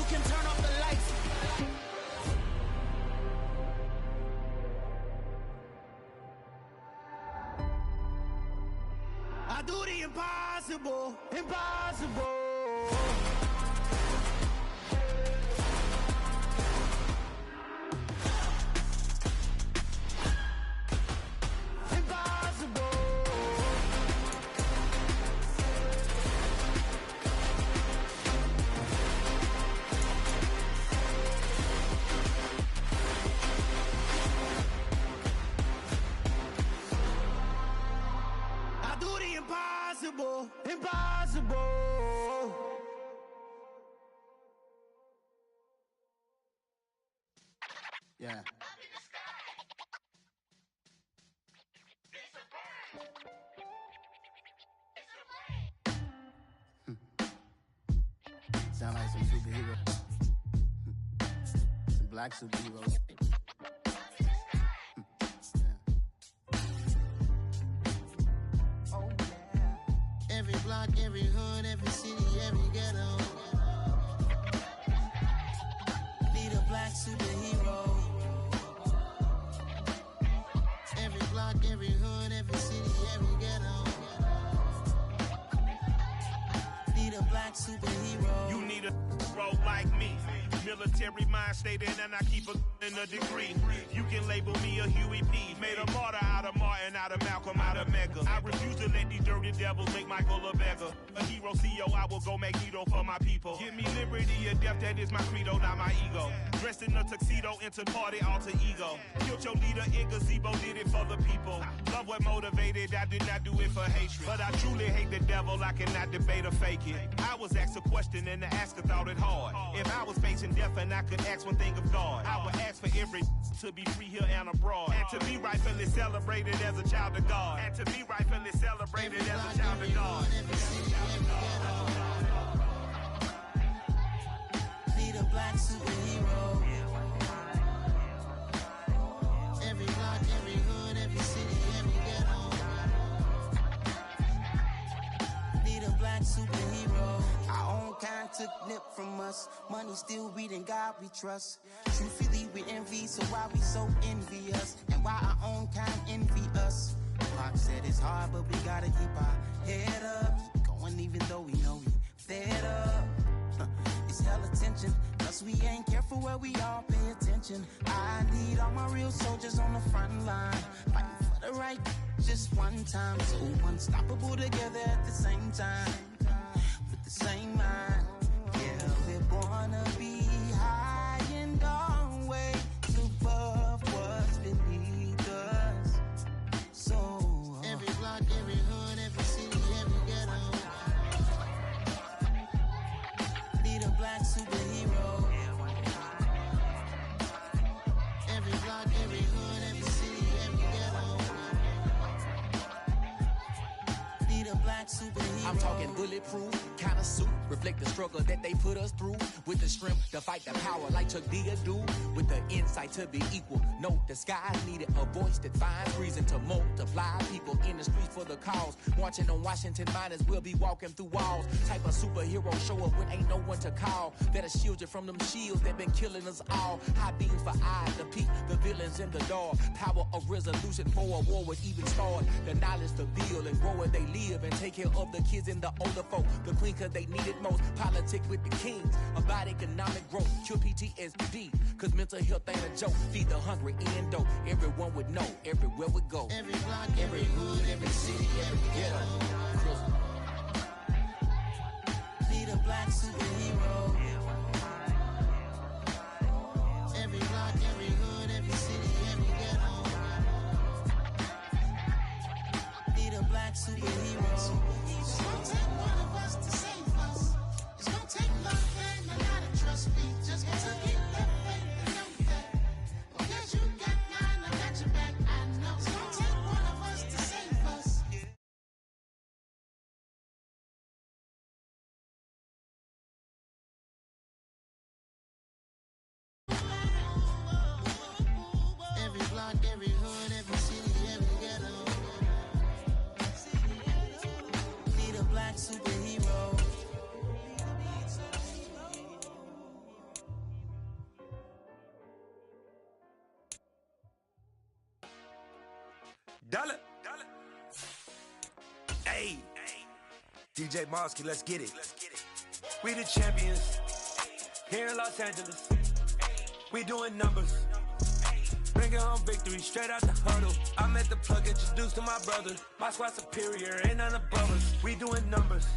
can turn off the lights. I do the impossible, impossible. Impossible, impossible. Yeah. Sound like some superheroes. Some black superheroes. Every block, every hood, every city, every ghetto need a black superhero. Every block, every hood, every city, every ghetto need a black superhero. You need a bro like me. Military mind stated, and I keep in a degree. You can label me a Huey P. Made a martyr out of Martin, out of Malcolm, out of Mega. I refuse to let these dirty devils make Michael a beggar. A hero CEO, I will go Magneto for my people. Give me liberty or death, that is my credo, not my ego. Dressed in a tuxedo, enter party, alter ego. Killed your leader in gazebo, did it for the people. Love what motivated, I did not do it for hatred. But I truly hate the devil, I cannot debate or fake it. I was asked a question and the asker thought it hard. If I was facing death and I could ask one thing of God, I would ask for every to be free here and abroad, and to be rightfully celebrated as a child of God, and to be rightfully celebrated as a child of God. Need a black superhero. Every block, every hood, every city, every ghetto need a black superhero. Our own kind took nip from us. Money still reading, God we trust. Truthfully we envy, so why we so envious? And why our own kind envy us? Pac said it's hard, but we gotta keep our head up. Keep going even though we know we fed up. It's hell attention, cause we ain't careful where we all pay attention. I need all my real soldiers on the front line, fighting for the right just one time. So unstoppable together at the same time, with the same mind. Yeah, we're gonna be high and always above what's beneath us. So every block, every hood, every city, every ghetto need a black superhero. Every block, every hood, every city, every ghetto need a black superhero. I'm talking bulletproof, kind of suit, reflect the struggle that they put us through. With the strength to fight the power like Chuck D do. With the insight to be equal. Note the skies needed a voice that finds reason to multiply. People in the streets for the cause. Marching on Washington miners will be walking through walls. Type of superhero show up when ain't no one to call. That'll shield you from them shields that been killing us all. High beams for eyes to peek the villains in the dark. Power of resolution for a war would even start. The knowledge to build and grow where they live and take care of the kids and the older folk. The queen cause they need it most. Politics with the kings. About economic growth. Cure PTSD. Cause mental health ain't a joke. Feed the hungry and dope. Everyone would know. Everywhere we go. Every block, every hood, every city, every ghetto need a black superhero. Every block, every hood, every city, every ghetto need a black superhero. It's gonna take one of us to save us. It's gonna take love and a lot of trust me. Just to get that faith and know that. Because you got mine, I got your back, I know. It's gonna take one of us to save us. Dollar. Hey. DJ Mosky, let's get it. We the champions. Here in Los Angeles. We doing numbers. Bringing home victory straight out the huddle. I'm at the plug, introduced to my brother. My squad superior, ain't none above us. We doing numbers.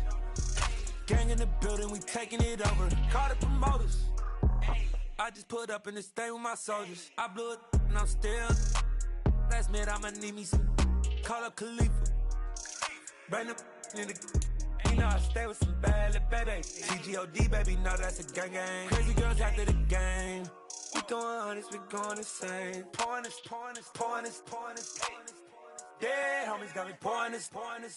Gang in the building, we taking it over. Call the promoters. I just put up in this thing with my soldiers. I blew it and I'm still. Last minute I'ma need me some. Call up Khalifa. Bring them in the. You know I stay with some bad little baby. CGOD baby, know that's a gang gang. Crazy girls after the game. We going honest, we going insane. Pouring this. Dead homies got me pouring this.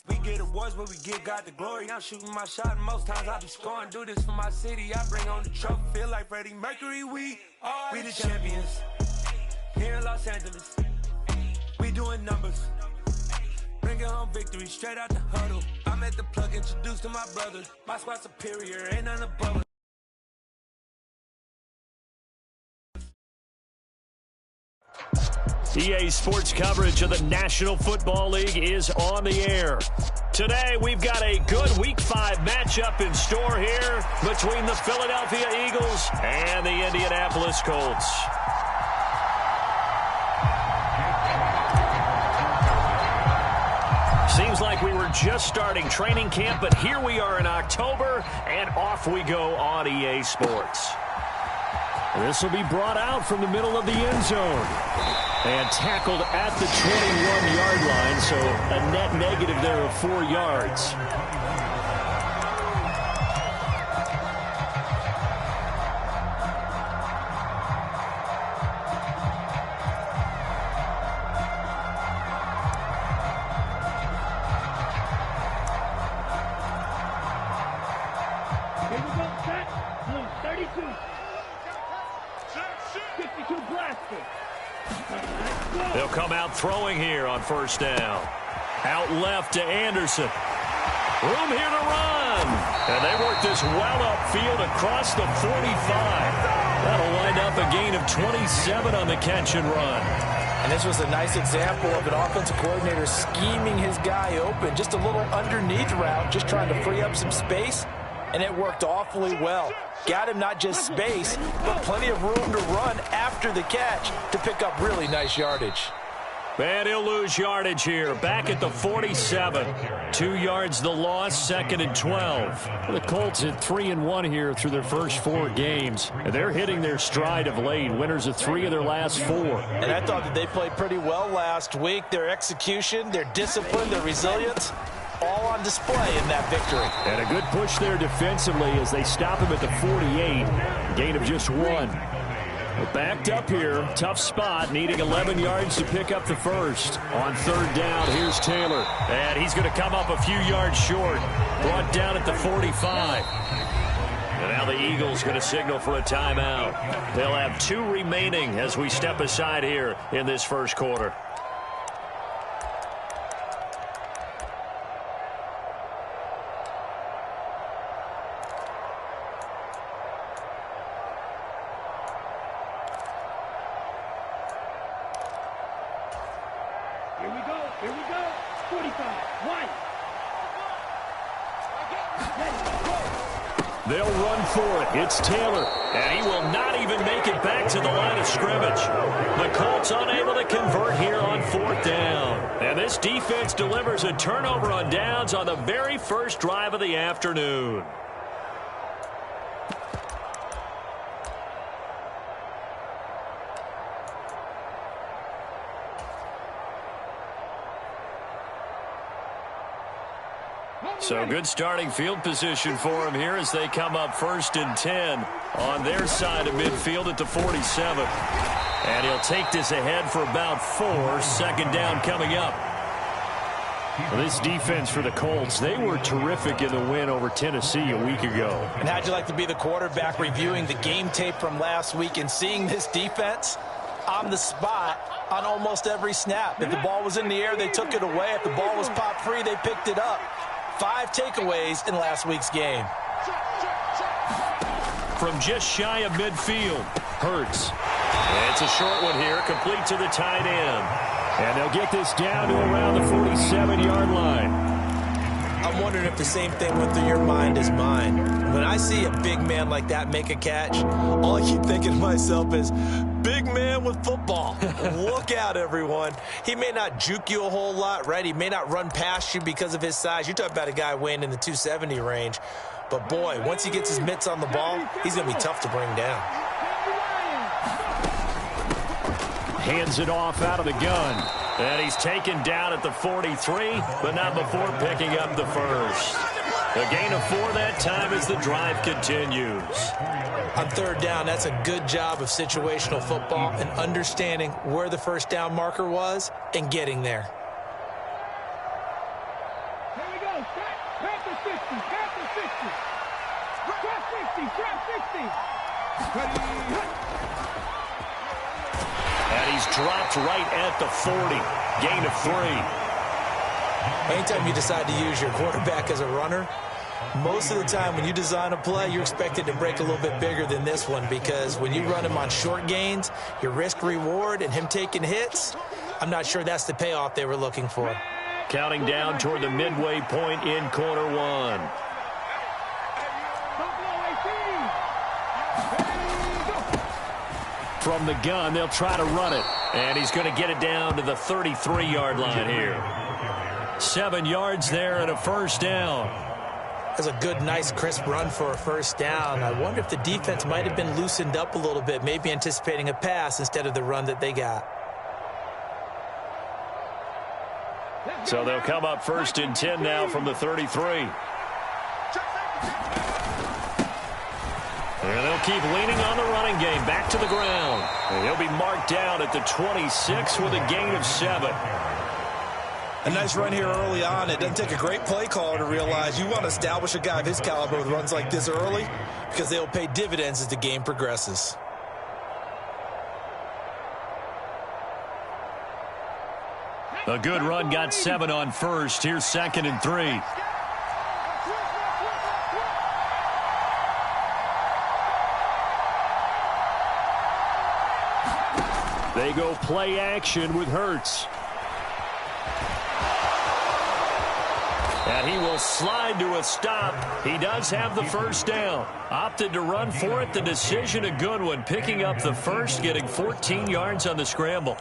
We get awards, but we give God the glory. I'm shooting my shot, and most times I be scoring. Do this for my city, I bring on the trophy. Feel like Freddie Mercury, we the champions. Here in Los Angeles, we doing numbers. Bringing home victory straight out the huddle. I'm at the plug, introduced to my brother. My squad superior, ain't none above us. EA Sports coverage of the National Football League is on the air. Today, we've got a good Week 5 matchup in store here between the Philadelphia Eagles and the Indianapolis Colts. Seems like we were just starting training camp, but here we are in October, and off we go on EA Sports. This will be brought out from the middle of the end zone. And tackled at the 21-yard line, so a net negative there of 4 yards. Here we go, set. Blue 32. 52 blaster. They'll come out throwing here on first down. Out left to Anderson. Room here to run. And they work this well upfield across the 45. That'll wind up a gain of 27 on the catch and run. And this was a nice example of an offensive coordinator scheming his guy open. Just a little underneath route, just trying to free up some space. And it worked awfully well. Got him not just space, but plenty of room to run after the catch to pick up really nice yardage. And he'll lose yardage here. Back at the 47. 2 yards the loss, 2nd and 12. The Colts at 3-1 here through their first 4 games. And they're hitting their stride of late. Winners of 3 of their last 4. And I thought that they played pretty well last week. Their execution, their discipline, their resilience, all on display in that victory. And a good push there defensively as they stop him at the 48. Gain of just 1. We're backed up here. Tough spot, needing 11 yards to pick up the first. On third down, here's Taylor. And he's going to come up a few yards short. Brought down at the 45. And now the Eagles going to signal for a timeout. They'll have 2 remaining as we step aside here in this first quarter. Here we go. 45. White. They'll run for it. It's Taylor. And he will not even make it back to the line of scrimmage. The Colts unable to convert here on 4th down. And this defense delivers a turnover on downs on the very first drive of the afternoon. So good starting field position for him here as they come up 1st and 10 on their side of midfield at the 47. And he'll take this ahead for about 4. 2nd down coming up. Well, this defense for the Colts, they were terrific in the win over Tennessee a week ago. And how'd you like to be the quarterback reviewing the game tape from last week and seeing this defense on the spot on almost every snap? If the ball was in the air, they took it away. If the ball was popped free, they picked it up. 5 takeaways in last week's game. From just shy of midfield, Hurts. It's a short one here, complete to the tight end. And they'll get this down to around the 47-yard line. I'm wondering if the same thing went through your mind as mine. When I see a big man like that make a catch, all I keep thinking to myself is, big man with football. Look out, everyone. He may not juke you a whole lot, right? He may not run past you because of his size. You're talking about a guy weighing in the 270 range. But, boy, once he gets his mitts on the ball, he's going to be tough to bring down. Hands it off out of the gun. And he's taken down at the 43, but not before picking up the first. A gain of 4 that time as the drive continues. On third down, that's a good job of situational football and understanding where the first down marker was and getting there. Here we go. Trap the 50. Trap the 50. Trap 50. Trap 50. Ready. And he's dropped right at the 40. Gain of 3. Anytime you decide to use your quarterback as a runner, most of the time when you design a play, you're expected to break a little bit bigger than this one, because when you run him on short gains, your risk-reward and him taking hits, I'm not sure that's the payoff they were looking for. Counting down toward the midway point in quarter 1. From the gun, they'll try to run it. And he's going to get it down to the 33-yard line here. 7 yards there and a first down. That's a good, nice, crisp run for a first down. I wonder if the defense might have been loosened up a little bit, maybe anticipating a pass instead of the run that they got. So they'll come up first and 10 now from the 33. And they'll keep leaning on the running game. Back to the ground. And he'll be marked down at the 26 with a gain of 7. A nice run here early on. It doesn't take a great play caller to realize you want to establish a guy of his caliber with runs like this early, because they'll pay dividends as the game progresses. A good run got 7 on first. Here's 2nd and 3. They go play action with Hurts. And he will slide to a stop. He does have the first down. Opted to run for it. The decision a good one. Picking up the first, getting 14 yards on the scramble.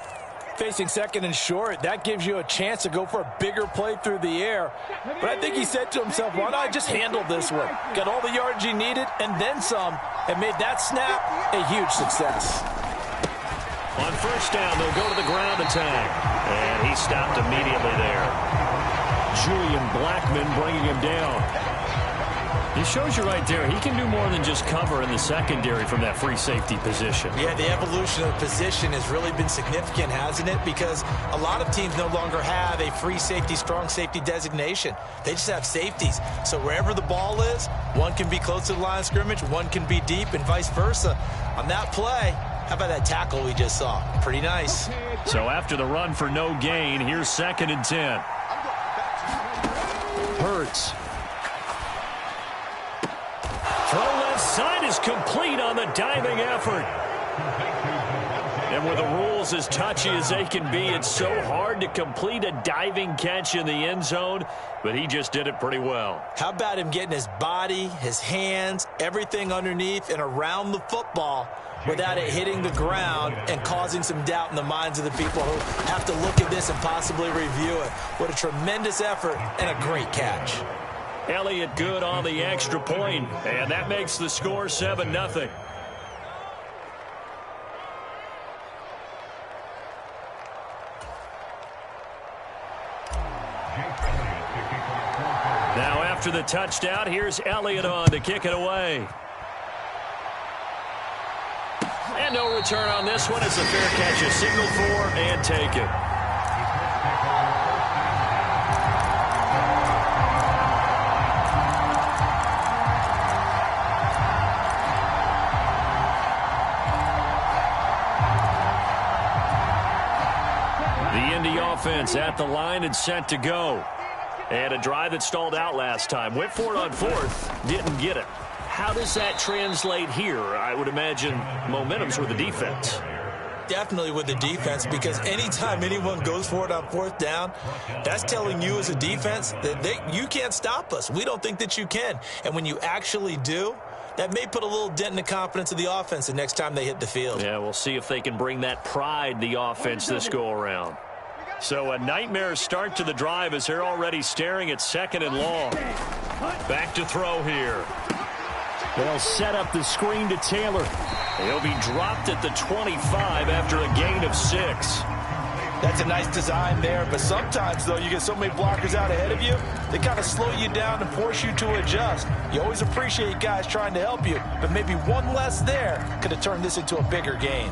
Facing 2nd and short, that gives you a chance to go for a bigger play through the air. But I think he said to himself, why not just handle this one? Got all the yards he needed and then some, and made that snap a huge success. On first down, they'll go to the ground attack. And he stopped immediately there. Julian Blackman bringing him down. It shows you right there, he can do more than just cover in the secondary from that free safety position. Yeah, the evolution of the position has really been significant, hasn't it? Because a lot of teams no longer have a free safety, strong safety designation. They just have safeties. So wherever the ball is, one can be close to the line of scrimmage, one can be deep, and vice versa. On that play, how about that tackle we just saw? Pretty nice. So after the run for no gain, here's 2nd and 10. Hurts. Throw left side is complete on the diving effort. And with the rules as touchy as they can be, it's so hard to complete a diving catch in the end zone, but he just did it pretty well. How about him getting his body, his hands, everything underneath and around the football without it hitting the ground and causing some doubt in the minds of the people who have to look at this and possibly review it. What a tremendous effort and a great catch. Elliott good on the extra point, and that makes the score 7-0. Now after the touchdown, here's Elliott on to kick it away. And no return on this one. It's a fair catch, a signal for and take it. Offense at the line and set to go. And a drive that stalled out last time. Went for it on 4th. Didn't get it. How does that translate here? I would imagine momentum's with the defense. Definitely with the defense, because anytime anyone goes for it on fourth down, that's telling you as a defense that you can't stop us. We don't think that you can. And when you actually do, that may put a little dent in the confidence of the offense the next time they hit the field. Yeah, we'll see if they can bring that pride, the offense, this go-around. So a nightmare start to the drive as they're already staring at 2nd and long. Back to throw here. They'll set up the screen to Taylor. He'll be dropped at the 25 after a gain of 6. That's a nice design there, but sometimes, though, you get so many blockers out ahead of you, they kind of slow you down and force you to adjust. You always appreciate guys trying to help you, but maybe one less there could have turned this into a bigger gain.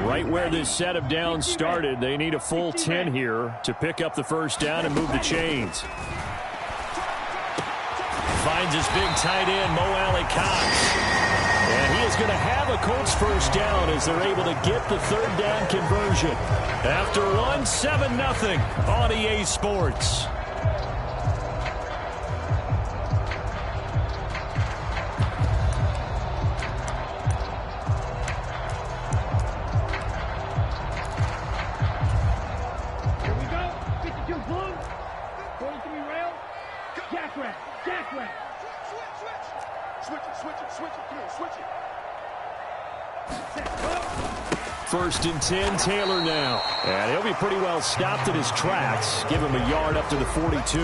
Right where this set of downs started, they need a full 10 here to pick up the first down and move the chains. Finds his big tight end, Mo Alley-Cox. And he is going to have a Colts first down as they're able to get the 3rd down conversion. After one, 7-0 on EA Sports. First and 10, Taylor now. And he'll be pretty well stopped at his tracks. Give him a yard up to the 42.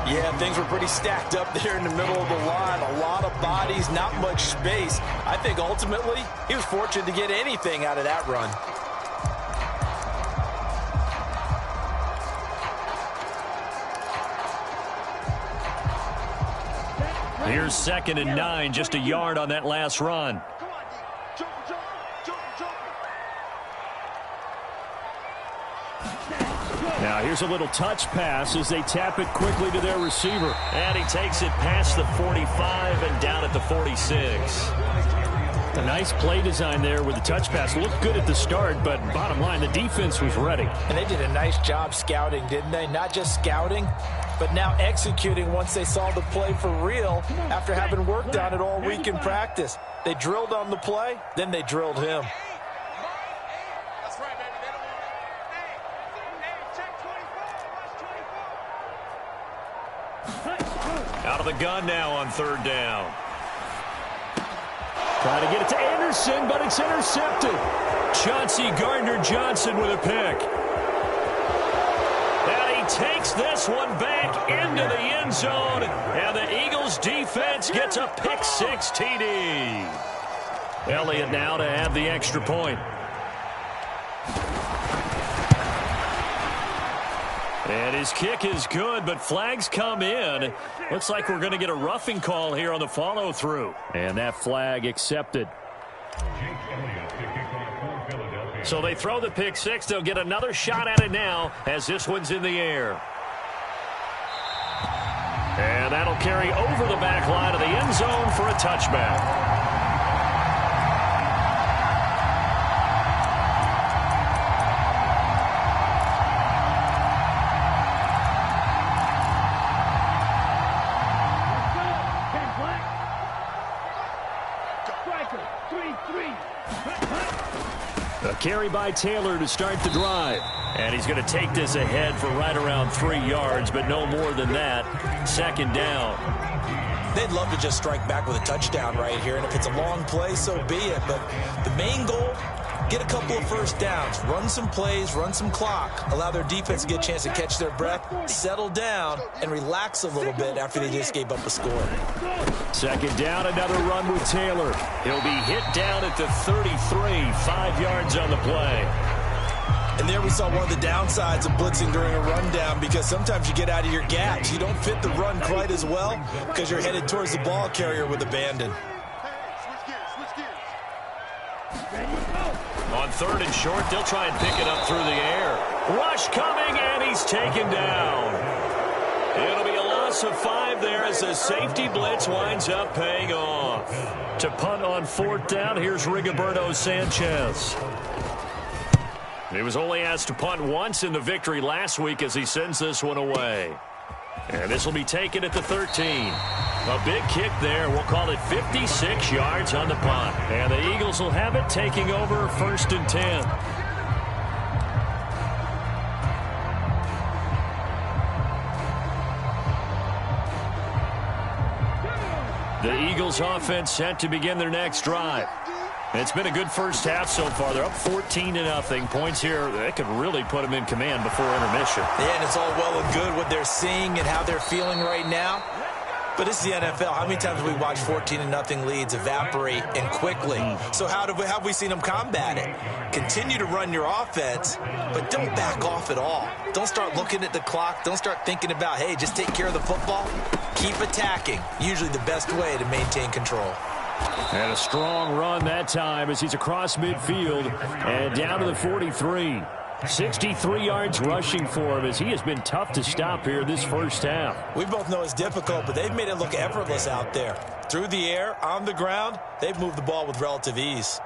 Yeah, things were pretty stacked up there in the middle of the line. A lot of bodies, not much space. I think ultimately he was fortunate to get anything out of that run. Here's 2nd and 9, just a yard on that last run. Now here's a little touch pass as they tap it quickly to their receiver. And he takes it past the 45 and down at the 46. A nice play design there with the touch pass. Looked good at the start, but bottom line, the defense was ready. And they did a nice job scouting, didn't they? Not just scouting, but now executing once they saw the play for real after having worked on it all week in practice. They drilled on the play, then they drilled him. Out of the gun now on 3rd down. Trying to get it to Anderson, but it's intercepted. Chauncey Gardner-Johnson with a pick. And he takes this one back into the end zone. And the Eagles defense gets a pick-6 TD. Elliott now to have the extra point. And his kick is good, but flags come in. Looks like we're going to get a roughing call here on the follow-through. And that flag accepted. So they throw the pick-6. They'll get another shot at it now as this one's in the air. And that'll carry over the back line of the end zone for a touchback. Carry by Taylor to start the drive. And he's going to take this ahead for right around 3 yards, but no more than that. 2nd down. They'd love to just strike back with a touchdown right here, and if it's a long play, so be it. But the main goal, get a couple of first downs, run some plays, run some clock, allow their defense to get a chance to catch their breath, settle down, and relax a little bit after they just gave up a score. 2nd down, another run with Taylor. He'll be hit down at the 33, 5 yards on the play. And there we saw one of the downsides of blitzing during a rundown, because sometimes you get out of your gaps. You don't fit the run quite as well because you're headed towards the ball carrier with abandon. On 3rd and short, they'll try and pick it up through the air. Rush coming, and he's taken down. It'll be a loss of 5 there as the safety blitz winds up paying off. To punt on 4th down, here's Rigoberto Sanchez. He was only asked to punt once in the victory last week as he sends this one away. And this will be taken at the 13. A big kick there. We'll call it 56 yards on the punt. And the Eagles will have it, taking over 1st and 10. The Eagles offense set to begin their next drive. It's been a good first half so far. They're up 14-0. Points here, that could really put them in command before intermission. Yeah, and it's all well and good what they're seeing and how they're feeling right now. But it's the NFL. How many times have we watched 14-0 leads evaporate and quickly? So how have we seen them combat it? Continue to run your offense, but don't back off at all. Don't start looking at the clock. Don't start thinking about, hey, just take care of the football. Keep attacking. Usually the best way to maintain control. And a strong run that time as he's across midfield and down to the 43. 63 yards rushing for him as he has been tough to stop here this first half. We both know it's difficult, but they've made it look effortless out there. Through the air, on the ground, they've moved the ball with relative ease.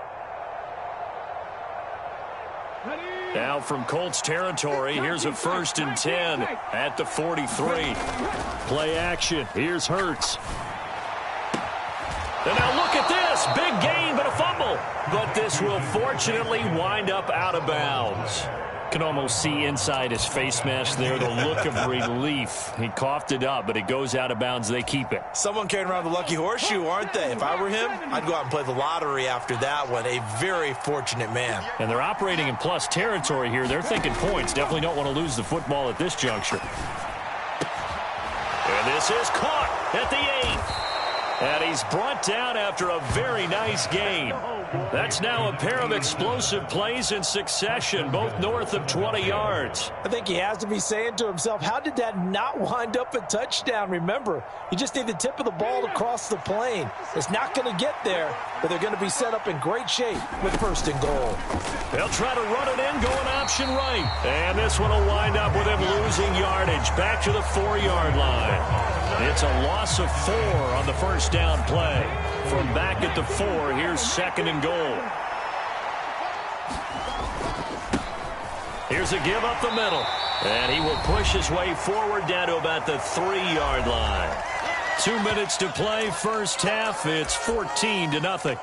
Now from Colts territory, here's a 1st and 10 at the 43. Play action. Here's Hurts. And now look at this. Big gain, but a fumble. But this will fortunately wind up out of bounds. Can almost see inside his face mask there the look of relief. He coughed it up, but it goes out of bounds. They keep it. Someone carrying around the lucky horseshoe, aren't they? If I were him, I'd go out and play the lottery after that one. A very fortunate man. And they're operating in plus territory here. They're thinking points. Definitely don't want to lose the football at this juncture. And this is caught at the 8. And he's brought down after a very nice gain. That's now a pair of explosive plays in succession, both north of 20 yards. I think he has to be saying to himself, how did that not wind up a touchdown? Remember, you just need the tip of the ball to cross the plane. It's not going to get there, but they're going to be set up in great shape with 1st and goal. They'll try to run it in, going option right. And this one will wind up with him losing yardage back to the 4-yard line. It's a loss of 4 on the first down play. From back at the 4, here's 2nd and goal. Here's a give up the middle. And he will push his way forward down to about the 3-yard line. 2 minutes to play, first half. It's 14-0.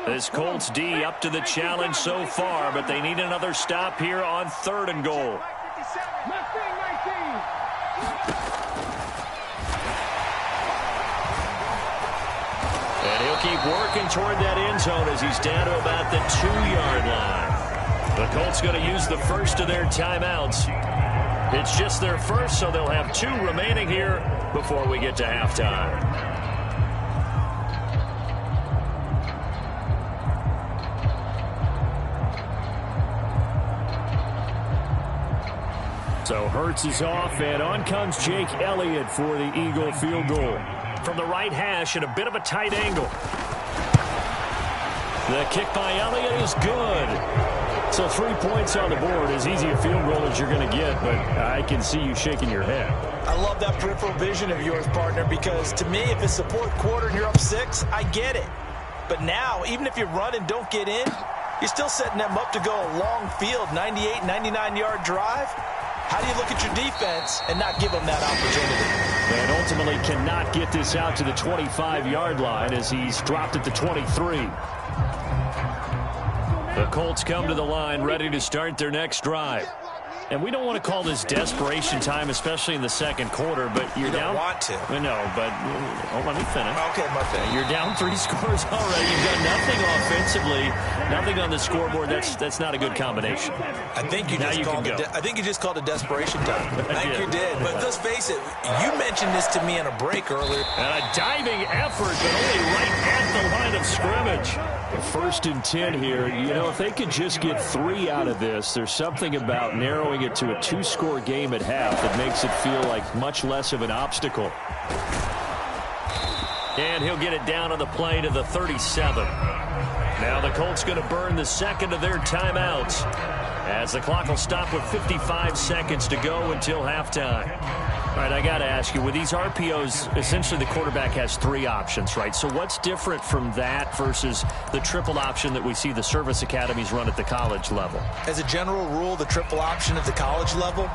This Colts D up to the challenge so far, but they need another stop here on 3rd and goal. And he'll keep working toward that end zone as he's down to about the 2-yard line. The Colts going to use the first of their timeouts. It's just their first, so they'll have 2 remaining here before we get to halftime. So Hurts is off, and on comes Jake Elliott for the Eagle field goal. From the right hash at a bit of a tight angle. The kick by Elliott is good. So 3 points on the board, as easy a field goal as you're going to get, but I can see you shaking your head. I love that peripheral vision of yours, partner, because to me, if it's the 4th quarter and you're up 6, I get it. But now, even if you run and don't get in, you're still setting them up to go a long field, 98, 99-yard drive. How do you look at your defense and not give them that opportunity? And ultimately cannot get this out to the 25-yard line as he's dropped at the 23. The Colts come to the line ready to start their next drive. And we don't want to call this desperation time, especially in the 2nd quarter, but you're down. You don't want to. I know, but let me finish. Okay, my bad. You're down 3 scores already. You've done nothing offensively, nothing on the scoreboard. That's not a good combination. I think you just called it desperation time. I think you did. But let's face it, you mentioned this to me in a break earlier. And a diving effort, but only right at the line of scrimmage. 1st and 10 here. You know, if they could just get 3 out of this, there's something about narrowing it to a 2-score game at half that makes it feel like much less of an obstacle. And he'll get it down on the play to the 37. Now the Colts going to burn the 2nd of their timeouts as the clock will stop with 55 seconds to go until halftime. All right, I got to ask you, with these RPOs, essentially the quarterback has 3 options, right? So what's different from that versus the triple option that we see the service academies run at the college level? As a general rule, the triple option at the college level,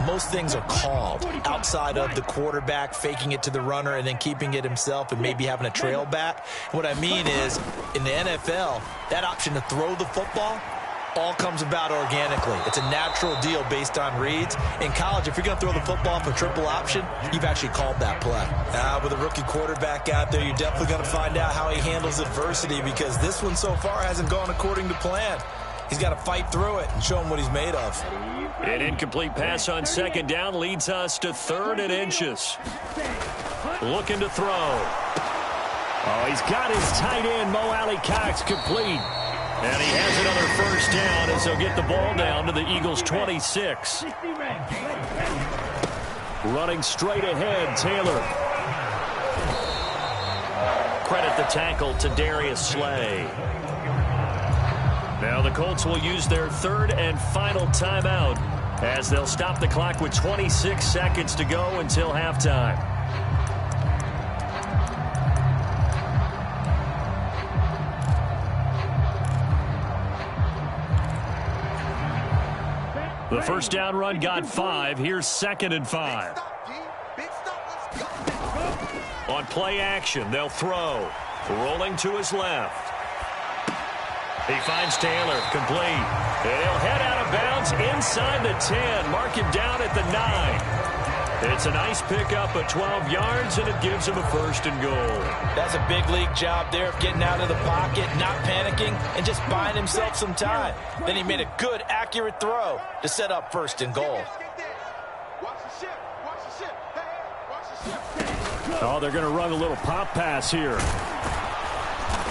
most things are called outside of the quarterback faking it to the runner and then keeping it himself and maybe having a trail back. What I mean is, in the NFL, that option to throw the football all comes about organically. It's a natural deal based on reads. In college, if you're going to throw the football for triple option, you've actually called that play. With a rookie quarterback out there, you're definitely going to find out how he handles adversity, because this one so far hasn't gone according to plan. He's got to fight through it and show him what he's made of. An incomplete pass on second down leads us to 3rd and inches. Looking to throw. Oh, he's got his tight end, Mo Alley-Cox, complete. And he has another first down as they'll get the ball down to the Eagles' 26. Running straight ahead, Taylor. Credit the tackle to Darius Slay. Now the Colts will use their 3rd and final timeout as they'll stop the clock with 26 seconds to go until halftime. The first down run got 5. Here's 2nd and 5. On play action, they'll throw. Rolling to his left. He finds Taylor, complete. And he'll head out of bounds inside the 10. Mark him down at the 9. It's a nice pickup of 12 yards, and it gives him a 1st and goal. That's a big league job there of getting out of the pocket, not panicking, and just buying himself some time. Then he made a good, accurate throw to set up 1st and goal. Oh, they're going to run a little pop pass here.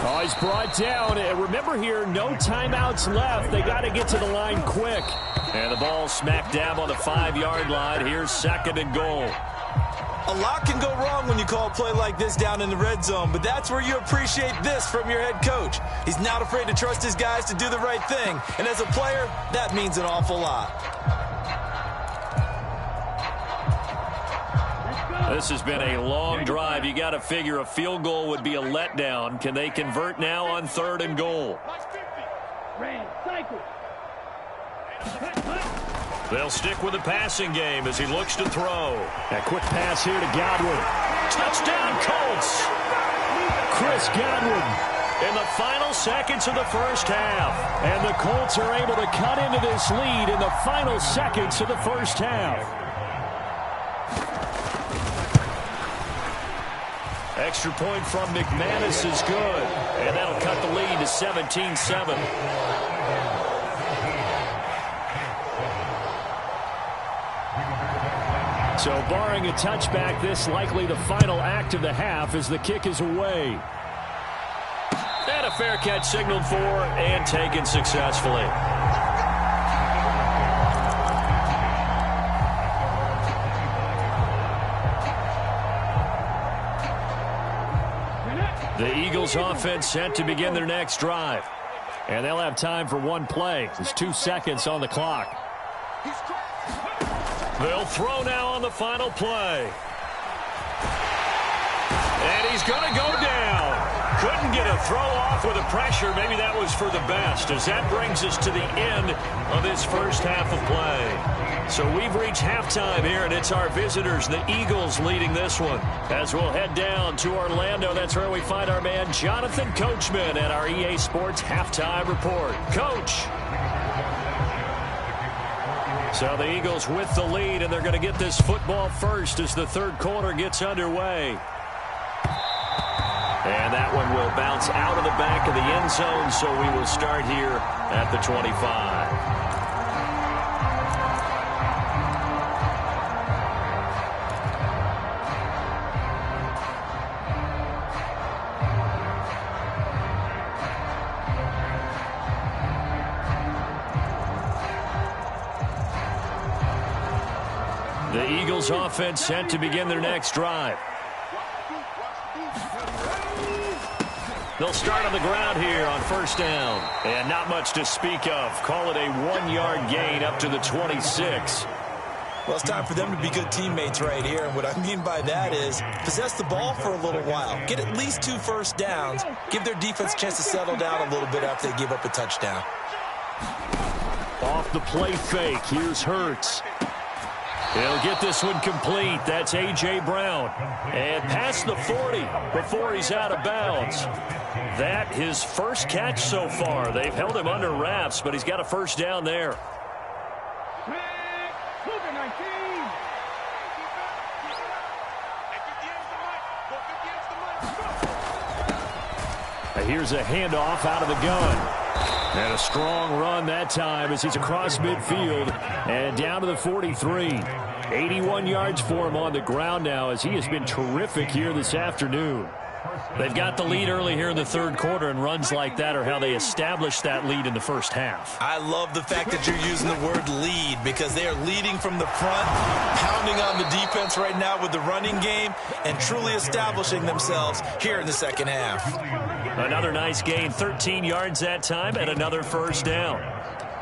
Oh, he's brought down. And remember here, no timeouts left. They got to get to the line quick. And the ball smack dab on the 5-yard line. Here's 2nd and goal. A lot can go wrong when you call a play like this down in the red zone, but that's where you appreciate this from your head coach. He's not afraid to trust his guys to do the right thing. And as a player, that means an awful lot. This has been a long drive. You got to figure a field goal would be a letdown. Can they convert now on 3rd and goal? They'll stick with the passing game as he looks to throw. A quick pass here to Godwin. Touchdown, Colts! Chris Godwin in the final seconds of the first half. And the Colts are able to cut into this lead in the final seconds of the first half. Extra point from McManus is good. And that'll cut the lead to 17-7. So barring a touchback, this likely the final act of the half as the kick is away. And a fair catch signaled for and taken successfully. The Eagles offense set to begin their next drive. And they'll have time for one play. There's 2 seconds on the clock. They'll throw now on the final play. And he's going to go down. Couldn't get a throw off with the pressure. Maybe that was for the best, as that brings us to the end of this first half of play. So we've reached halftime here, and it's our visitors, the Eagles, leading this one. As we'll head down to Orlando, that's where we find our man Jonathan Coachman at our EA Sports Halftime Report. Coach. So the Eagles with the lead, and they're going to get this football first as the third quarter gets underway. And that one will bounce out of the back of the end zone, so we will start here at the 25. The Eagles offense set to begin their next drive. They'll start on the ground here on first down. And not much to speak of. Call it a 1-yard gain up to the 26. Well, it's time for them to be good teammates right here. And what I mean by that is possess the ball for a little while. Get at least 2 first downs. Give their defense a chance to settle down a little bit after they give up a touchdown. Off the play fake. Here's Hurts. He'll get this one complete. That's A.J. Brown. And past the 40 before he's out of bounds. That his first catch so far. They've held him under wraps, but he's got a first down there. Here's a handoff out of the gun. And a strong run that time as he's across midfield and down to the 43. 81 yards for him on the ground now as he has been terrific here this afternoon. They've got the lead early here in the third quarter, and runs like that are how they establish that lead in the first half. I love the fact that you're using the word lead because they are leading from the front, pounding on the defense right now with the running game, and truly establishing themselves here in the second half. Another nice gain, 13 yards that time, and another first down.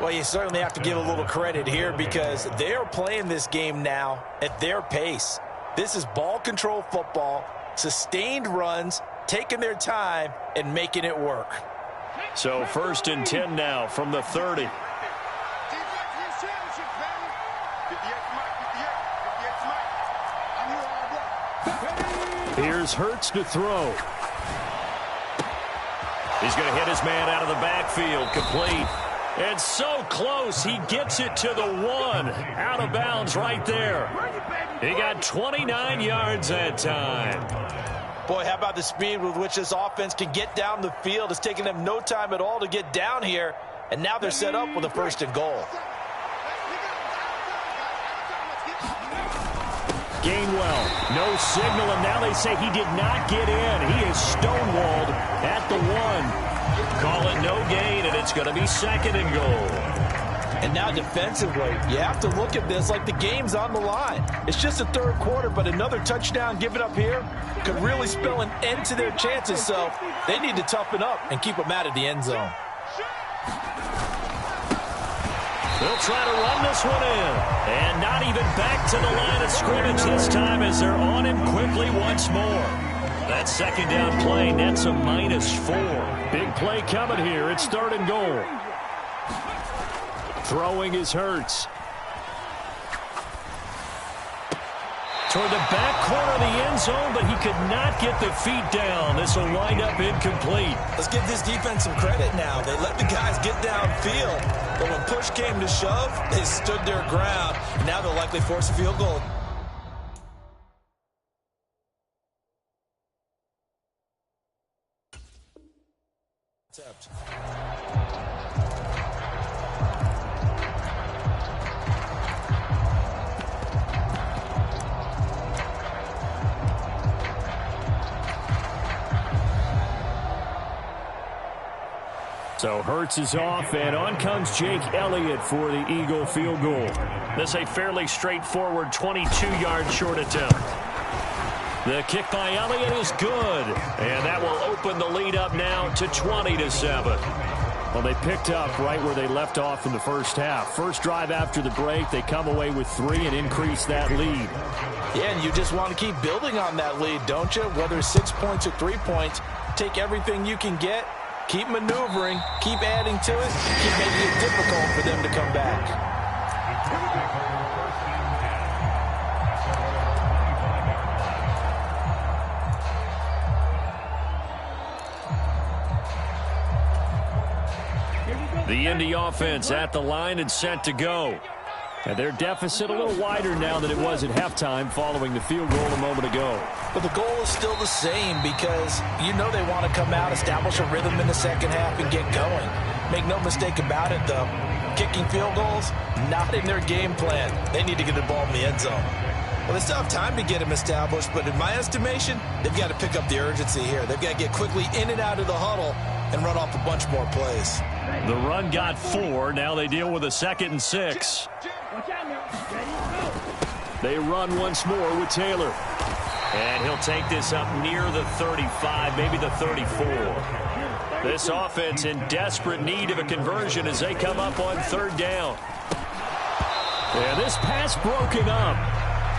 Well, you certainly have to give a little credit here because they are playing this game now at their pace. This is ball control football, sustained runs, taking their time, and making it work. So 1st and 10 now from the 30. Here's Hurts to throw. He's going to hit his man out of the backfield, complete. And so close, he gets it to the 1. Out of bounds right there. He got 29 yards that time. Boy, how about the speed with which this offense can get down the field? It's taking them no time at all to get down here, and now they're set up with a 1st and goal. Gainwell, no signal, and now they say he did not get in. He is stonewalled at the 1. Call it no gain, and it's going to be 2nd and goal. And now defensively, you have to look at this like the game's on the line. It's just the third quarter, but another touchdown given up here could really spell an end to their chances, so they need to toughen up and keep them out of the end zone. They'll try to run this one in. And not even back to the line of scrimmage this time as they're on him quickly once more. That 2nd down play nets a -4. Big play coming here. It's 3rd and goal. Throwing is Hurts. Toward the back corner of the end zone, but he could not get the feet down. This will wind up incomplete. Let's give this defense some credit now. They let the guys get downfield, but when push came to shove, they stood their ground. Now they'll likely force a field goal. So Hurts is off, and on comes Jake Elliott for the Eagle field goal. This is a fairly straightforward 22-yard short attempt. The kick by Elliott is good, and that will open the lead up now to 20-7. Well, they picked up right where they left off in the first half. First drive after the break, they come away with 3 and increase that lead. Yeah, and you just want to keep building on that lead, don't you? Whether it's 6 points or 3 points, take everything you can get. Keep maneuvering, keep adding to it, keep making it difficult for them to come back. The Indy offense at the line and set to go. And their deficit a little wider now than it was at halftime following the field goal a moment ago. But the goal is still the same because you know they want to come out, establish a rhythm in the second half, and get going. Make no mistake about it, though. Kicking field goals, not in their game plan. They need to get the ball in the end zone. Well, they still have time to get them established, but in my estimation, they've got to pick up the urgency here. They've got to get quickly in and out of the huddle and run off a bunch more plays. The run got 4. Now they deal with a 2nd and 6. They run once more with Taylor. And he'll take this up near the 35, maybe the 34. This offense in desperate need of a conversion as they come up on 3rd down. Yeah, this pass broken up.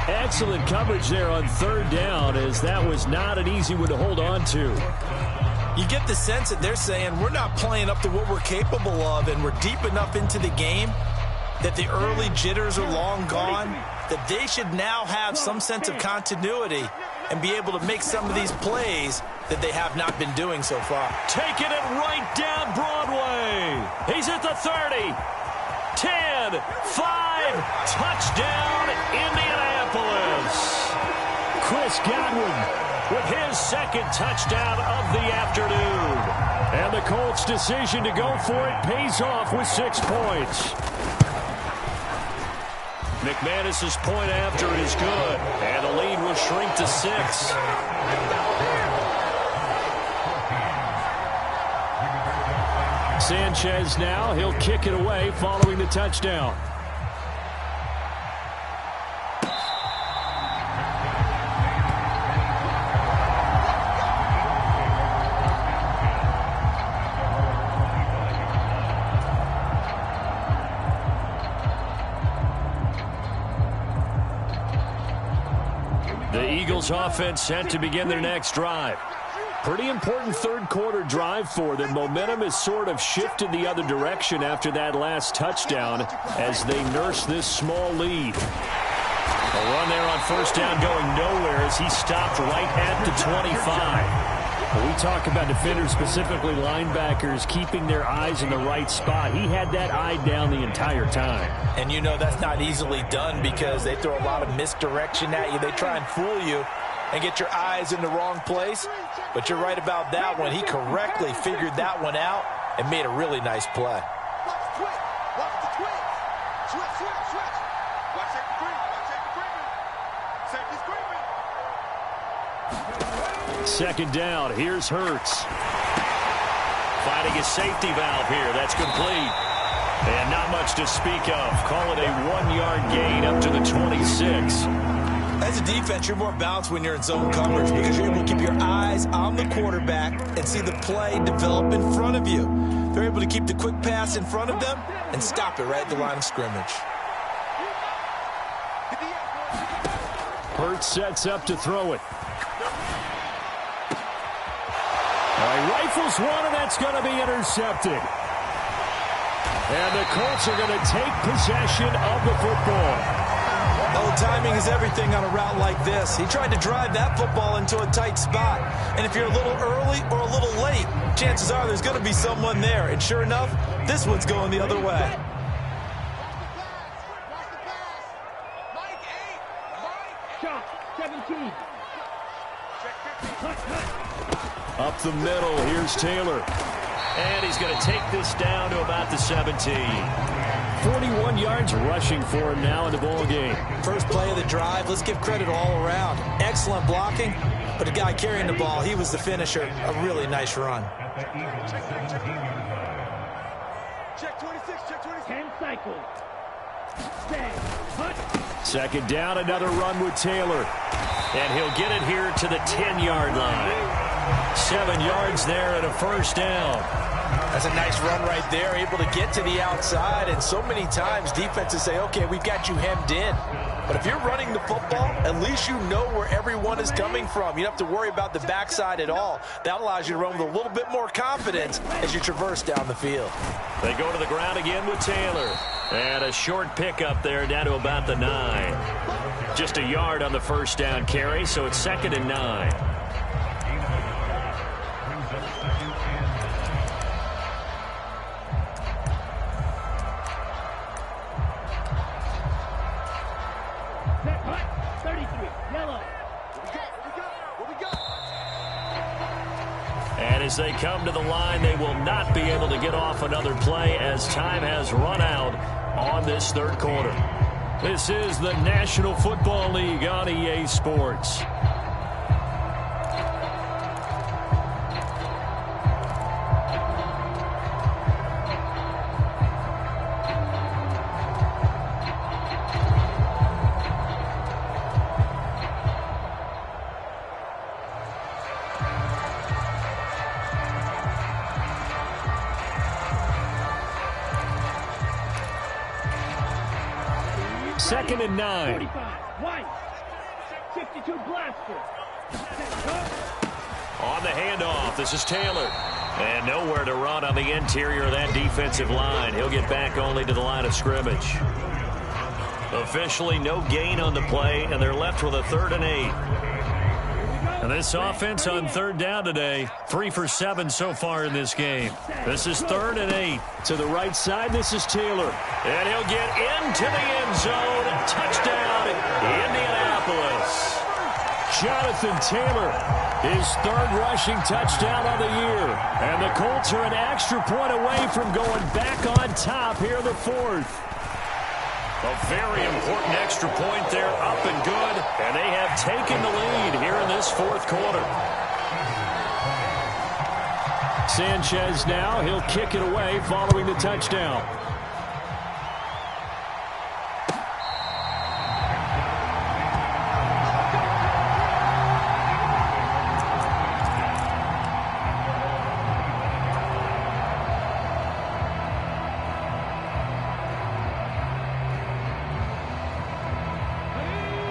Excellent coverage there on third down, as that was not an easy one to hold on to. You get the sense that they're saying we're not playing up to what we're capable of, and we're deep enough into the game that the early jitters are long gone, that they should now have some sense of continuity and be able to make some of these plays that they have not been doing so far. Taking it right down Broadway. He's at the 30. 10, 5, touchdown, Indianapolis. Chris Godwin with his second touchdown of the afternoon. And the Colts' decision to go for it pays off with 6 points. McManus's point after it is good, and the lead will shrink to 6. Sanchez now, he'll kick it away following the touchdown. The Eagles offense set to begin their next drive. Pretty important third quarter drive for them. Momentum has sort of shifted the other direction after that last touchdown as they nurse this small lead. A run there on first down going nowhere as he stopped right at the 25. When we talk about defenders, specifically linebackers, keeping their eyes in the right spot, he had that eye down the entire time. And you know that's not easily done because they throw a lot of misdirection at you. They try and fool you and get your eyes in the wrong place. But you're right about that one. He correctly figured that one out and made a really nice play. Second down. Here's Hurts. Finding a safety valve here. That's complete. And not much to speak of. Call it a 1-yard gain up to the 26. As a defense, you're more balanced when you're in zone coverage because you're able to keep your eyes on the quarterback and see the play develop in front of you. They're able to keep the quick pass in front of them and stop it right at the line of scrimmage. Hurts sets up to throw it. All right, rifles one, and that's going to be intercepted. And the Colts are going to take possession of the football. Oh, timing is everything on a route like this. He tried to drive that football into a tight spot. And if you're a little early or a little late, chances are there's going to be someone there. And sure enough, this one's going the other way. Shot 17. Up the middle, here's Taylor. And he's going to take this down to about the 17. 41 yards rushing for him now in the ball game. First play of the drive. Let's give credit all around. Excellent blocking, but the guy carrying the ball, he was the finisher. A really nice run. Check 26, check 26. 10 cycles. Stay. Hut. Second down, another run with Taylor. And he'll get it here to the 10-yard line. 7 yards there and a first down. That's a nice run right there, able to get to the outside. And so many times defenses say, okay, we've got you hemmed in. But if you're running the football, at least you know where everyone is coming from. You don't have to worry about the backside at all. That allows you to run with a little bit more confidence as you traverse down the field. They go to the ground again with Taylor. And a short pickup there down to about the 9. Just a yard on the first down carry, so it's 2nd and 9. As they come to the line, they will not be able to get off another play as time has run out on this third quarter. This is the National Football League on EA Sports. 2nd and 9. 45, White. 62, Blaster. On the handoff, this is Taylor. And nowhere to run on the interior of that defensive line. He'll get back only to the line of scrimmage. Officially, no gain on the play, and they're left with a 3rd and 8. And this offense on 3rd down today, 3 for 7 so far in this game. This is 3rd and 8. To the right side, this is Taylor. And he'll get into the end zone. Touchdown, Indianapolis. Jonathan Taylor, his 3rd rushing touchdown of the year. And the Colts are an extra point away from going back on top here in the 4th. A very important extra point there, up and good. And they have taken the lead here in this 4th quarter. Sanchez now, he'll kick it away following the touchdown.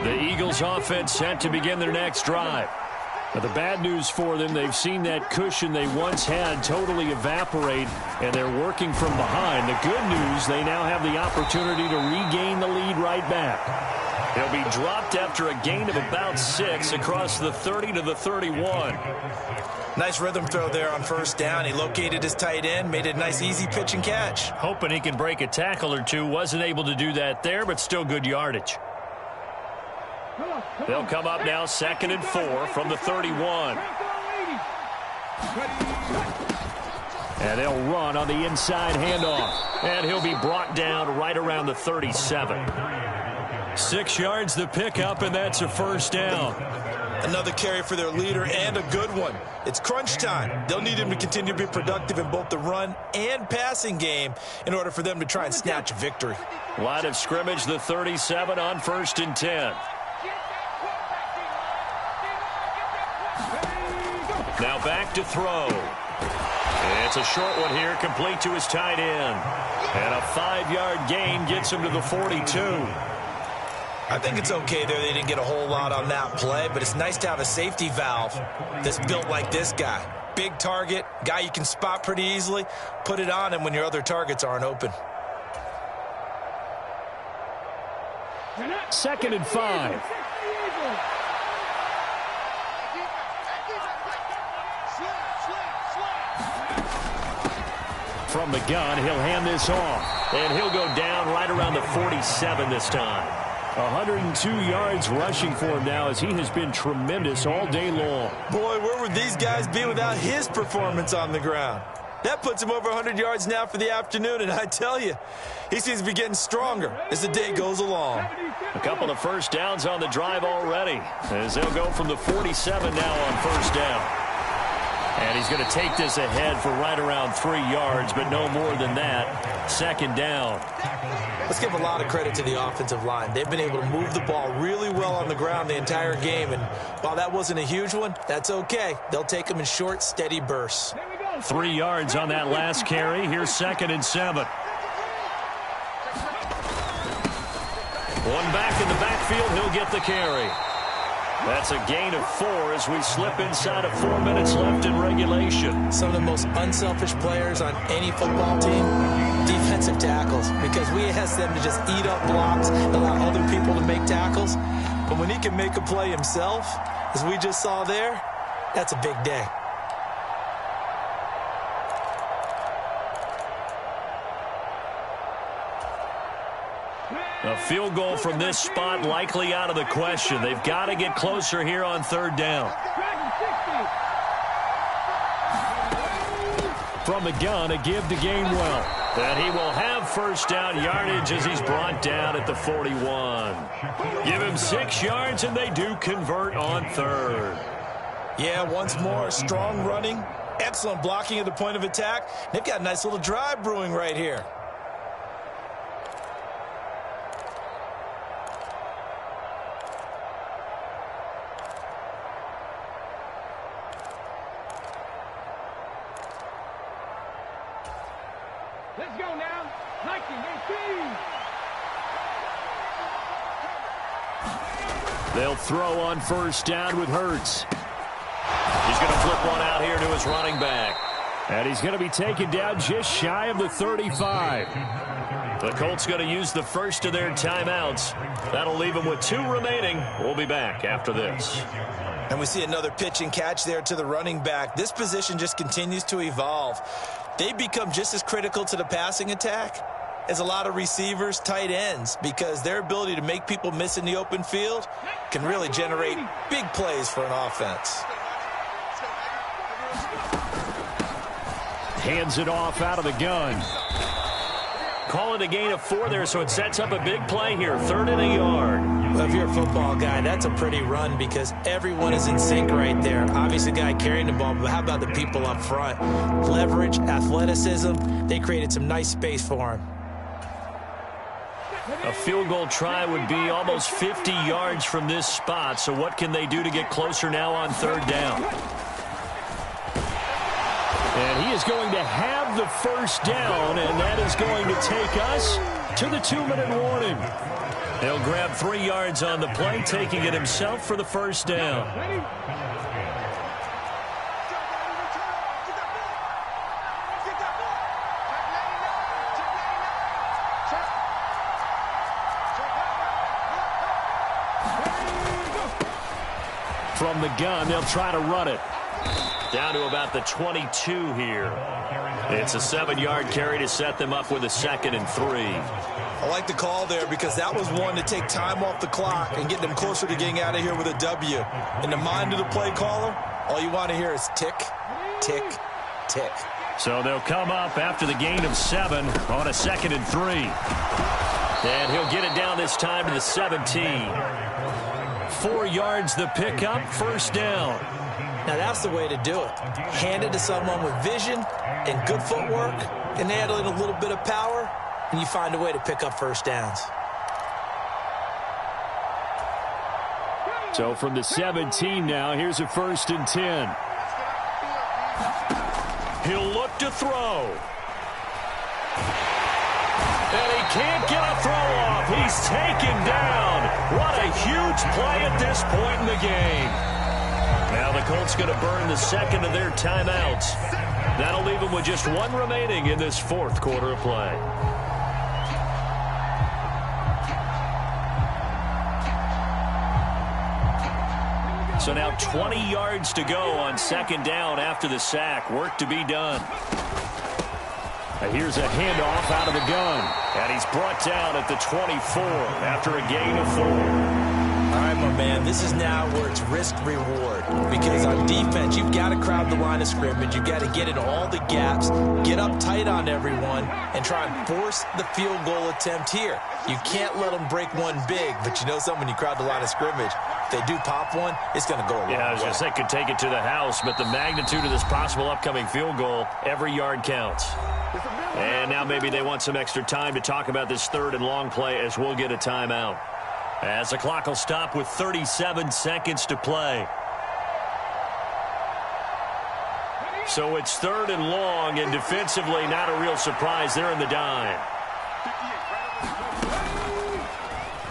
The Eagles offense set to begin their next drive. Now, the bad news for them, they've seen that cushion they once had totally evaporate, and they're working from behind. The good news, they now have the opportunity to regain the lead right back. He'll be dropped after a gain of about 6 across the 30 to the 31. Nice rhythm throw there on 1st down. He located his tight end, made a nice easy pitch and catch. Hoping he can break a tackle or two. Wasn't able to do that there, but still good yardage. They'll come up now 2nd and 4 from the 31. And they'll run on the inside handoff. And he'll be brought down right around the 37. 6 yards the pickup, and that's a 1st down. Another carry for their leader, and a good one. It's crunch time. They'll need him to continue to be productive in both the run and passing game in order for them to try and snatch a victory. Line of scrimmage, the 37 on 1st and 10. Now back to throw. It's a short one here, complete to his tight end. And a 5-yard gain gets him to the 42. I think it's okay there. They didn't get a whole lot on that play, but it's nice to have a safety valve that's built like this guy. Big target, guy you can spot pretty easily. Put it on him when your other targets aren't open. 2nd and 5. From the gun, he'll hand this off. And he'll go down right around the 47 this time. 102 yards rushing for him now as he has been tremendous all day long. Boy, where would these guys be without his performance on the ground? That puts him over 100 yards now for the afternoon, and I tell you, he seems to be getting stronger as the day goes along. A couple of 1st downs on the drive already, as they'll go from the 47 now on 1st down. And he's going to take this ahead for right around 3 yards, but no more than that. 2nd down. Let's give a lot of credit to the offensive line. They've been able to move the ball really well on the ground the entire game, and while that wasn't a huge one, that's okay. They'll take them in short, steady bursts. 3 yards on that last carry. Here's 2nd and 7. One back in the backfield. He'll get the carry. That's a gain of 4 as we slip inside of 4 minutes left in regulation. Some of the most unselfish players on any football team, defensive tackles, because we ask them to just eat up blocks, allow other people to make tackles. But when he can make a play himself, as we just saw there, that's a big day. A field goal from this spot likely out of the question. They've got to get closer here on 3rd down. From the gun, a give to Gainwell. And he will have 1st down yardage as he's brought down at the 41. Give him 6 yards, and they do convert on 3rd. Yeah, once more, strong running, excellent blocking at the point of attack. They've got a nice little drive brewing right here. Let's go now. 19-18. They'll throw on first down with Hurts. He's going to flip one out here to his running back. And he's going to be taken down just shy of the 35. The Colts going to use the first of their timeouts. That'll leave them with 2 remaining. We'll be back after this. And we see another pitch and catch there to the running back. This position just continues to evolve. They become just as critical to the passing attack as a lot of receivers, tight ends, because their ability to make people miss in the open field can really generate big plays for an offense. Hands it off out of the gun. Call it a gain of 4 there, so it sets up a big play here. 3rd and a yard. Well, if you're a football guy, that's a pretty run because everyone is in sync right there. Obviously, the guy carrying the ball, but how about the people up front? Leverage, athleticism, they created some nice space for him. A field goal try would be almost 50 yards from this spot, so what can they do to get closer now on 3rd down? And he is going to have the first down, and that is going to take us to the 2-minute warning. He'll grab 3 yards on the play, taking it himself for the first down. From the gun, they'll try to run it. Down to about the 22 here. It's a 7-yard carry to set them up with a 2nd and 3. I like the call there because that was one to take time off the clock and get them closer to getting out of here with a W. In the mind of the play caller, all you want to hear is tick, tick, tick. So they'll come up after the gain of 7 on a 2nd and 3. And he'll get it down this time to the 17. 4 yards the pickup, first down. Now that's the way to do it. Hand it to someone with vision and good footwork, and add in a little bit of power, and you find a way to pick up first downs. So from the 17 now, here's a 1st and 10. He'll look to throw. And he can't get a throw off. He's taken down. What a huge play at this point in the game. Now the Colts going to burn the 2nd of their timeouts. That'll leave them with just 1 remaining in this 4th quarter of play. So now 20 yards to go on 2nd down after the sack. Work to be done. Here's a handoff out of the gun. And he's brought down at the 24 after a gain of 4. All right, my man, this is now where it's risk-reward. Because on defense, you've got to crowd the line of scrimmage. You've got to get in all the gaps, get up tight on everyone, and try and force the field goal attempt here. You can't let them break one big, but you know something, when you crowd the line of scrimmage, if they do pop one, it's going to go a long way. Yeah, I was going to say, could take it to the house, but the magnitude of this possible upcoming field goal, every yard counts. And now maybe they want some extra time to talk about this 3rd and long play as we'll get a timeout. As the clock will stop with 37 seconds to play. So it's 3rd and long, and defensively not a real surprise. They're in the dime.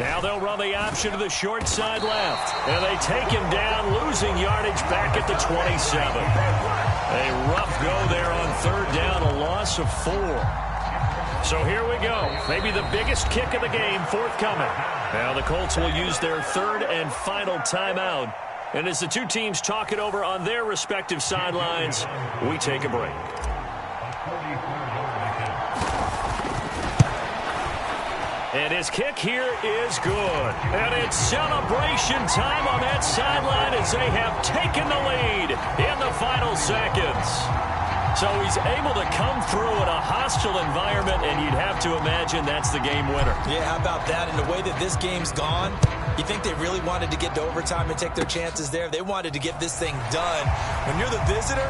Now they'll run the option to the short side left. And they take him down, losing yardage back at the 27. A rough go there on 3rd down, a loss of 4. So here we go. Maybe the biggest kick of the game forthcoming. Now the Colts will use their 3rd and final timeout. And as the two teams talk it over on their respective sidelines, we take a break. And his kick here is good. And it's celebration time on that sideline as they have taken the lead in the final seconds. So he's able to come through in a hostile environment, and you'd have to imagine that's the game winner. Yeah, how about that? And the way that this game's gone, you think they really wanted to get to overtime and take their chances there? They wanted to get this thing done. When you're the visitor,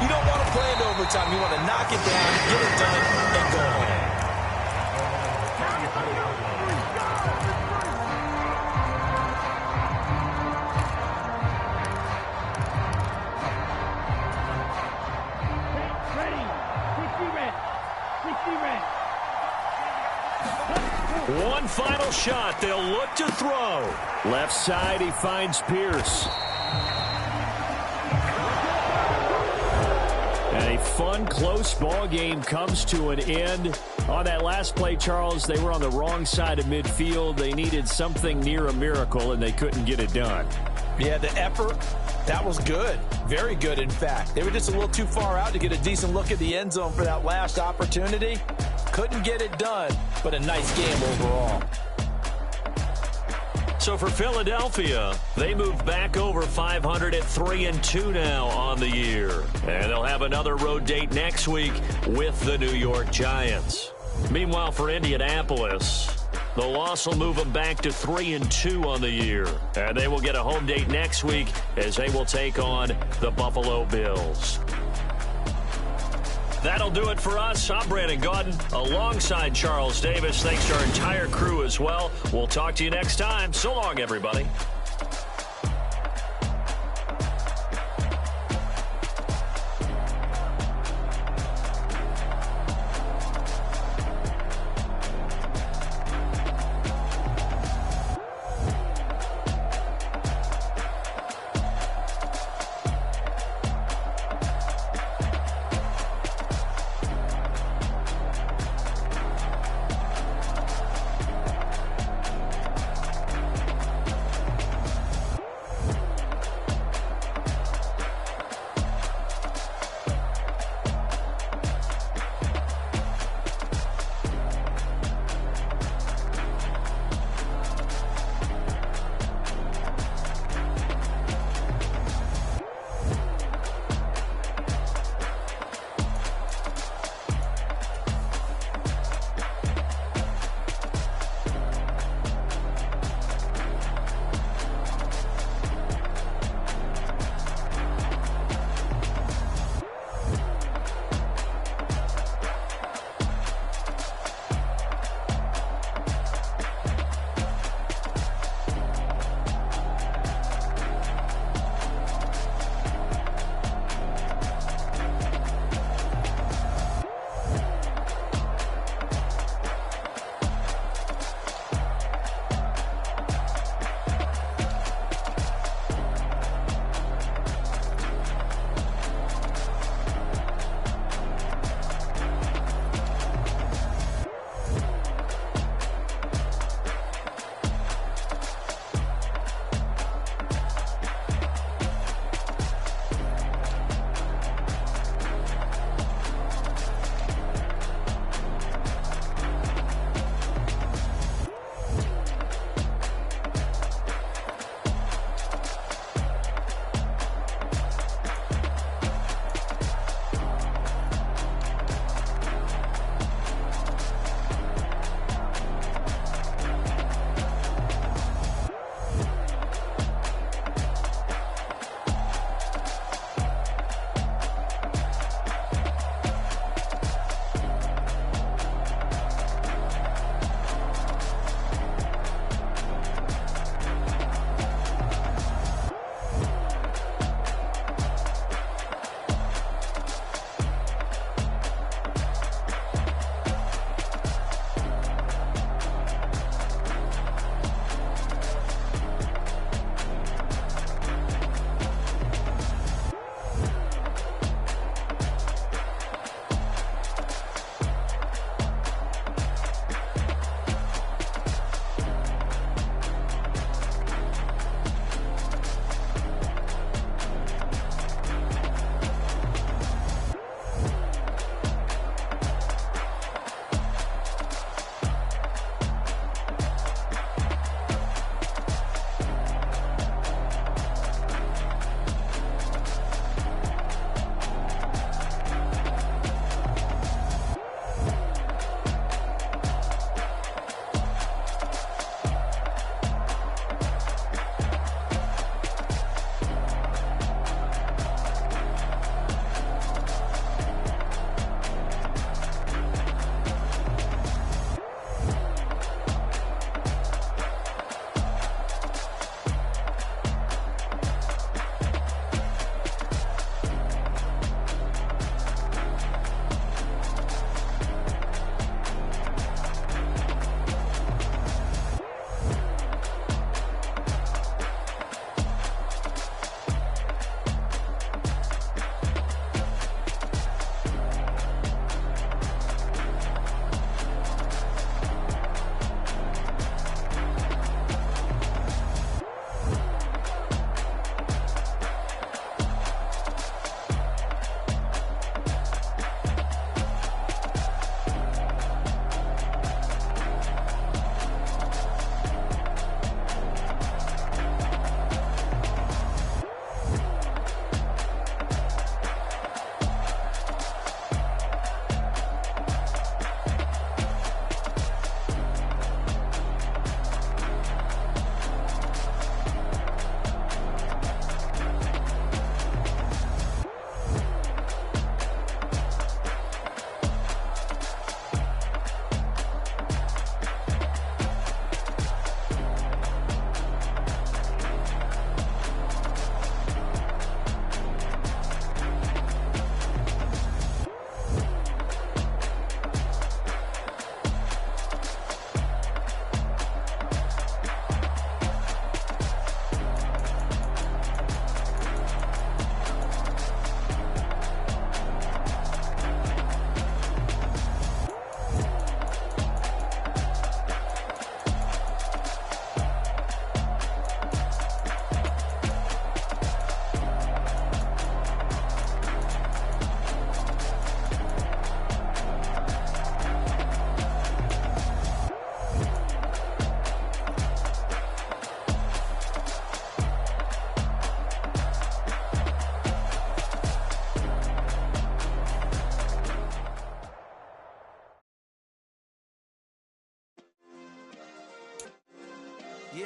you don't want to play into overtime. You want to knock it down, get it done, and go home. one final shot. They'll look to throw. Left side, he finds Pierce. And a fun, close ball game comes to an end. On that last play, Charles, they were on the wrong side of midfield. They needed something near a miracle, and they couldn't get it done. Yeah, the effort, that was good. Very good, in fact. They were just a little too far out to get a decent look at the end zone for that last opportunity. Couldn't get it done, but a nice game overall. So for Philadelphia, they move back over 500 at 3-2 now on the year. And they'll have another road date next week with the New York Giants. Meanwhile, for Indianapolis, the loss will move them back to 3-2 on the year. And they will get a home date next week as they will take on the Buffalo Bills. That'll do it for us. I'm Brandon Gaudin alongside Charles Davis. Thanks to our entire crew as well. We'll talk to you next time. So long, everybody.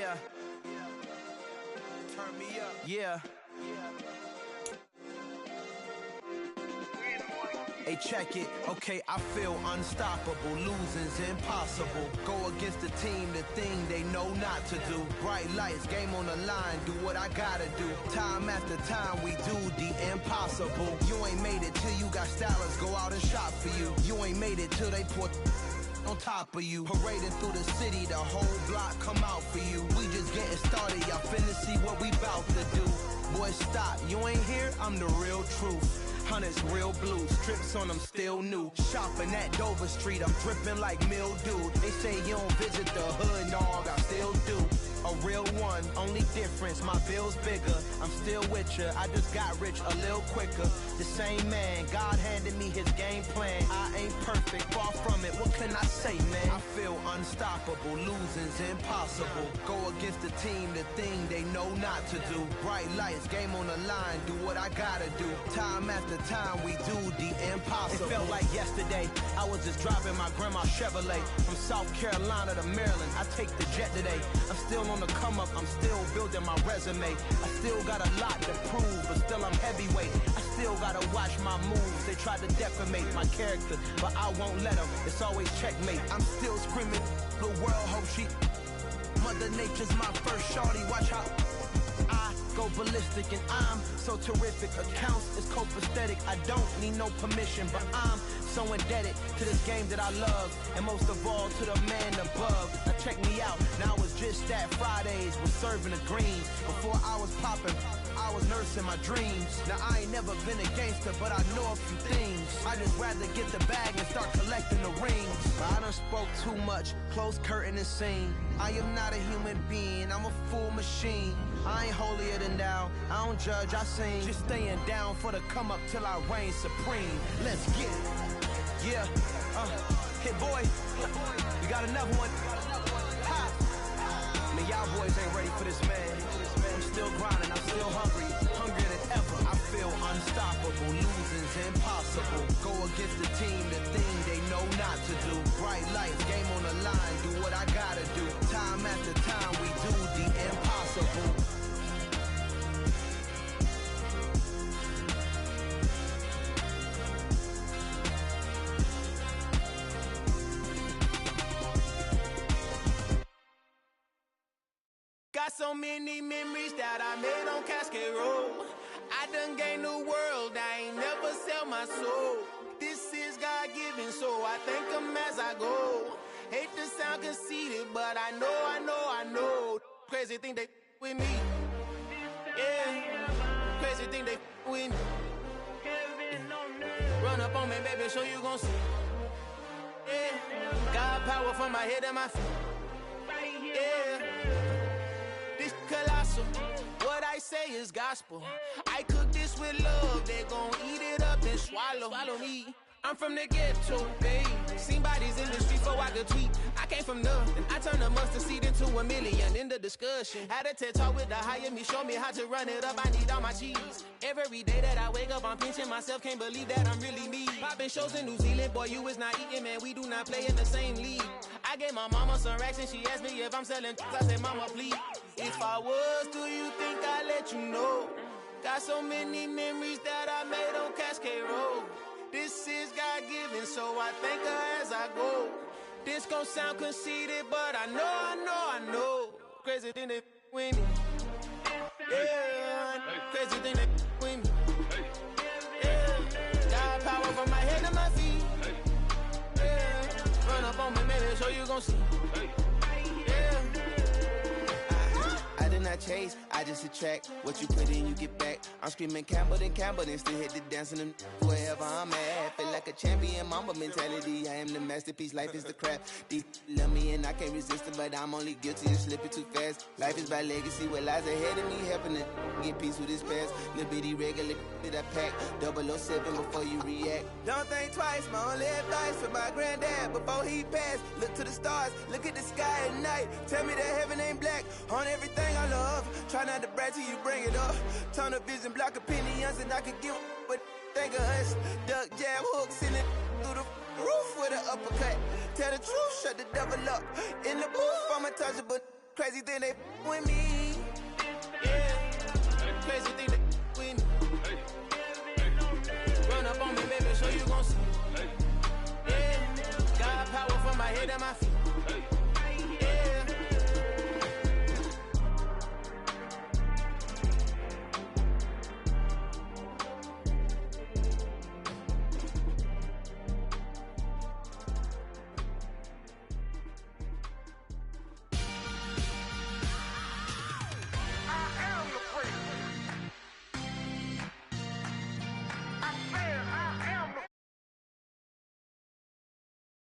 Yeah. Turn me up. Yeah. Hey, check it. Okay, I feel unstoppable. Losing's impossible. Go against the team, the thing they know not to do. Bright lights, game on the line, do what I gotta do. Time after time, we do the impossible. You ain't made it till you got stylers go out and shop for you. You ain't made it till they put on top of you. Parading through the city, the whole block come out for you. We just getting started, y'all finna see what we bout to do. Boy, stop, you ain't here, I'm the real truth. Hunters, real blue, strips on them still new. Shopping at Dover Street, I'm dripping like mildew. They say you don't visit the hood, dog, I still do. A real one, only difference, my bill's bigger. I'm still with ya, I just got rich a little quicker. The same man, God handed me his game plan. I ain't perfect, far from it, what can I say, man? I feel unstoppable, losing's impossible. Go against the team, the thing they know not to do. Bright lights, game on the line, do what I gotta do. Time after time, we do the impossible. It felt like yesterday, I was just driving my grandma's Chevrolet. From South Carolina to Maryland, I take the jet today. I'm still on the come up, I'm still building my resume. I still got a lot to prove, but still I'm heavyweight. I still gotta watch my moves. They tried to defamate my character, but I won't let them. It's always checkmate. I'm still screaming, the world hope she. Mother Nature's my first shorty, watch how I go ballistic, and I'm so terrific. Accounts is copacetic, I don't need no permission, but I'm so indebted to this game that I love, and most of all to the man above. Now check me out, now it's just that Fridays was serving the greens. Before I was popping, I was nursing my dreams. Now I ain't never been a gangster, but I know a few things. I just rather get the bag and start collecting the rings. But I done spoke too much, close curtain and scene. I am not a human being, I'm a full machine. I ain't holier than thou, I don't judge, I sing. Just staying down for the come up till I reign supreme. Let's get it. Yeah, hit boy, we got another one. Ha. Man, y'all boys ain't ready for this, man. I'm still grinding, I'm still hungry, hungrier than ever. I feel unstoppable, losing's impossible. Go against the team, the thing they know not to do. Bright lights, game on the line, do what I gotta do. Time after time, we do the impossible. Got so many memories that I made on Cascade Road. I done gained the world, I ain't never sell my soul. This is God-given, so I thank him as I go. Hate to sound conceited, but I know. Crazy thing they with me. Yeah, crazy thing they with me. Run up on me, baby, so you gon' see. Yeah, God power from my head and my feet. Yeah. This colossal, what I say is gospel. I cook this with love, they gon' eat it up and swallow me. I'm from the ghetto, babe. Seen bodies in the street so I could tweet. I came from nothing, I turned a mustard seed into a million. In the discussion, had a TED talk with the higher me, show me how to run it up. I need all my cheese. Every day that I wake up, I'm pinching myself, can't believe that I'm really me. Popping shows in New Zealand, boy, you is not eating, man. We do not play in the same league. I gave my mama some racks and she asked me if I'm selling. I said, mama, please. If I was, do you think I'd let you know? Got so many memories that I made on Cascade Road. This is God-given, so I thank her as I go. This gon' sound conceited, but I know. Crazy thing they with me. Yeah, crazy thing they with me. Yeah, got power from my head to my feet. Yeah, run up on me, maybe, so you gon' see. Yeah. I did not chase, I just attract. What you put in, you get back. I'm screaming Campbell, then still hit the dance and wherever I'm at. Feel like a champion, mamba mentality. I am the masterpiece, life is the crap. Deep love me and I can't resist it, but I'm only guilty of slipping too fast. Life is by legacy, what lies ahead of me, helping to get peace with his past. Little bitty regular that I pack, 007 before you react. Don't think twice, my only advice for my granddad before he passed. Look to the stars, look at the sky at night. Tell me that heaven ain't black on everything I love. Try not to brag till you bring it up. Turn the vision, block opinions, and I could give but think of us. Duck, jab, hook, send it through the roof with an uppercut. Tell the truth, shut the devil up. In the booth, I'm untouchable. Crazy thing they with me. Yeah. Crazy thing they with me. Run up on me, baby, so you gon' see. Yeah. Got power from my head and my feet.